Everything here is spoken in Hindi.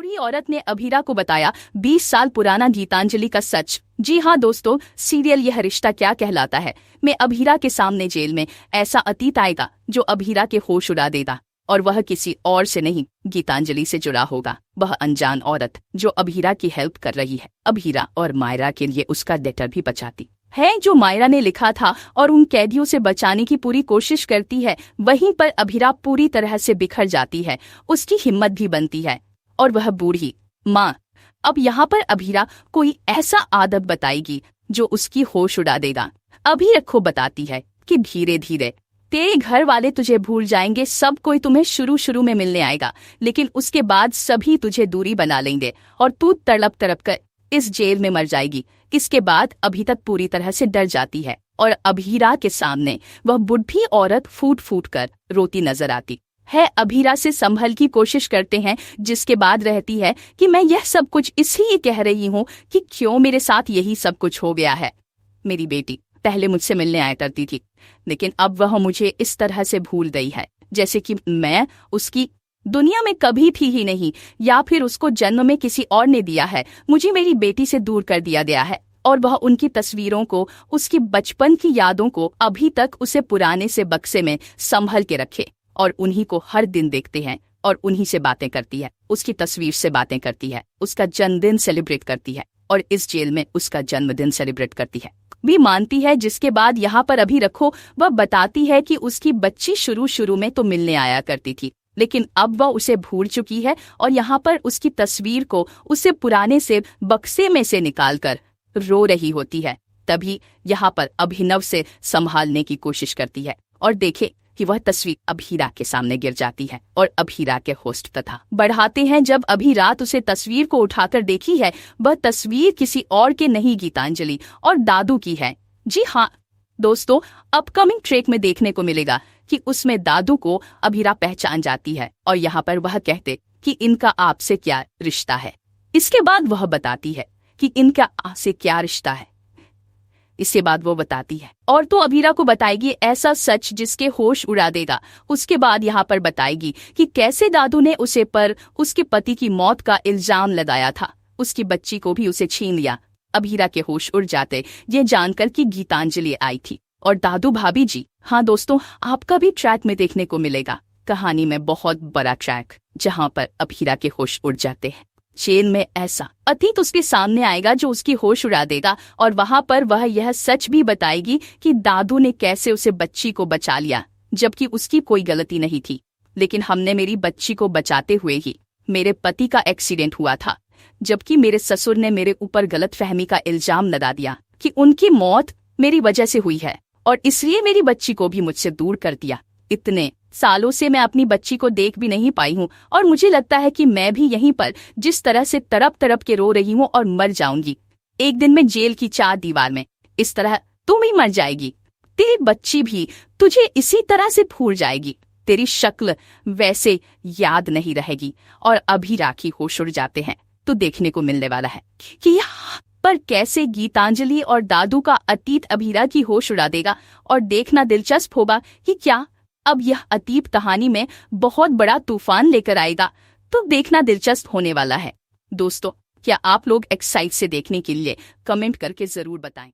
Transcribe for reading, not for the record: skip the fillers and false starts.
बूढ़ी औरत ने अभीरा को बताया 20 साल पुराना गीतांजलि का सच। जी हाँ दोस्तों, सीरियल यह रिश्ता क्या कहलाता है में अभीरा के सामने जेल में ऐसा अतीत आएगा जो अभीरा के होश उड़ा देगा, और वह किसी और से नहीं गीतांजलि से जुड़ा होगा। वह अनजान औरत जो अभीरा की हेल्प कर रही है, अभीरा और मायरा के लिए उसका लेटर भी बचाती है जो मायरा ने लिखा था, और उन कैदियों से बचाने की पूरी कोशिश करती है। वहीं पर अभीरा पूरी तरह से बिखर जाती है, उसकी हिम्मत भी बनती है, और वह बूढ़ी माँ अब यहाँ पर अभीरा कोई ऐसा आदत बताएगी जो उसकी होश उड़ा देगा। अभी रखो बताती है कि धीरे धीरे तेरे घर वाले तुझे भूल जाएंगे, सब कोई तुम्हें शुरू में मिलने आएगा, लेकिन उसके बाद सभी तुझे दूरी बना लेंगे और तू तड़प तड़प कर इस जेल में मर जाएगी। इसके बाद अभी तक पूरी तरह से डर जाती है, और अभीरा के सामने वह बुढ़ी औरत फूट फूट कर रोती नजर आती है। अभीरा से संभल की कोशिश करते हैं, जिसके बाद रहती है कि मैं यह सब कुछ इसलिए कह रही हूँ कि क्यों मेरे साथ यही सब कुछ हो गया है। मेरी बेटी पहले मुझसे मिलने आया करती थी, लेकिन अब वह मुझे इस तरह से भूल गई है जैसे कि मैं उसकी दुनिया में कभी थी ही नहीं, या फिर उसको जन्म में किसी और ने दिया है। मुझे मेरी बेटी से दूर कर दिया गया है, और वह उनकी तस्वीरों को, उसकी बचपन की यादों को अभी तक उसे पुराने से बक्से में संभल के रखे, और उन्हीं को हर दिन देखते हैं और उन्हीं से बातें करती है, उसकी तस्वीर से बातें करती है, उसका जन्मदिन सेलिब्रेट करती है, और इस जेल में उसका जन्मदिन सेलिब्रेट करती है भी मानती है। जिसके बाद यहाँ पर अभी रखो वह बताती है कि उसकी बच्ची शुरू में तो मिलने आया करती थी, लेकिन अब वह उसे भूल चुकी है, और यहाँ पर उसकी तस्वीर को उसे पुराने से बक्से में से निकालकर रो रही होती है। तभी यहाँ पर अभिनव से संभालने की कोशिश करती है, और देखे कि वह तस्वीर अभीरा के सामने गिर जाती है, और अभीरा के होस्ट तथा बढ़ाते हैं जब अभी रात उसे तस्वीर को उठाकर देखी है, वह तस्वीर किसी और के नहीं गीतांजलि और दादू की है। जी हाँ दोस्तों, अपकमिंग ट्रैक में देखने को मिलेगा कि उसमें दादू को अभीरा पहचान जाती है, और यहाँ पर वह कहते कि इनका आपसे क्या रिश्ता है। इसके बाद वह बताती है कि इनका आपसे क्या रिश्ता है। इसके बाद वो बताती है और तो अभीरा को बताएगी ऐसा सच जिसके होश उड़ा देगा। उसके बाद यहाँ पर बताएगी कि कैसे दादू ने उसे पर उसके पति की मौत का इल्जाम लगाया था, उसकी बच्ची को भी उसे छीन लिया। अभीरा के होश उड़ जाते ये जानकर कि गीतांजलि आई थी और दादू भाभी जी। हाँ दोस्तों, आपका भी ट्रैक में देखने को मिलेगा कहानी में बहुत बड़ा ट्रैक, जहाँ पर अभीरा के होश उड़ जाते हैं। जेल में ऐसा अतीत उसके सामने आएगा जो उसकी होश उड़ा देगा, और वहां पर वह यह सच भी बताएगी कि दादू ने कैसे उसे बच्ची को बचा लिया, जबकि उसकी कोई गलती नहीं थी। लेकिन हमने मेरी बच्ची को बचाते हुए ही मेरे पति का एक्सीडेंट हुआ था, जबकि मेरे ससुर ने मेरे ऊपर गलतफहमी का इल्जाम लगा दिया कि उनकी मौत मेरी वजह से हुई है, और इसलिए मेरी बच्ची को भी मुझसे दूर कर दिया। इतने सालों से मैं अपनी बच्ची को देख भी नहीं पाई हूँ, और मुझे लगता है कि मैं भी यहीं पर जिस तरह से तड़प तड़प के रो रही हूँ और मर जाऊंगी एक दिन में जेल की 4 दीवार में, इस तरह तुम भी मर जाएगी। तेरी बच्ची भी तुझे इसी तरह से भूल जाएगी, तेरी शक्ल वैसे याद नहीं रहेगी। और अभी राखी होश उड़ जाते हैं तो देखने को मिलने वाला है कि यहाँ पर कैसे गीतांजलि और दादू का अतीत अभीरा की होश उड़ा देगा, और देखना दिलचस्प होगा कि क्या अब यह अतीत कहानी में बहुत बड़ा तूफान लेकर आएगा। तो देखना दिलचस्प होने वाला है। दोस्तों, क्या आप लोग एक्साइट से देखने के लिए कमेंट करके जरूर बताएं।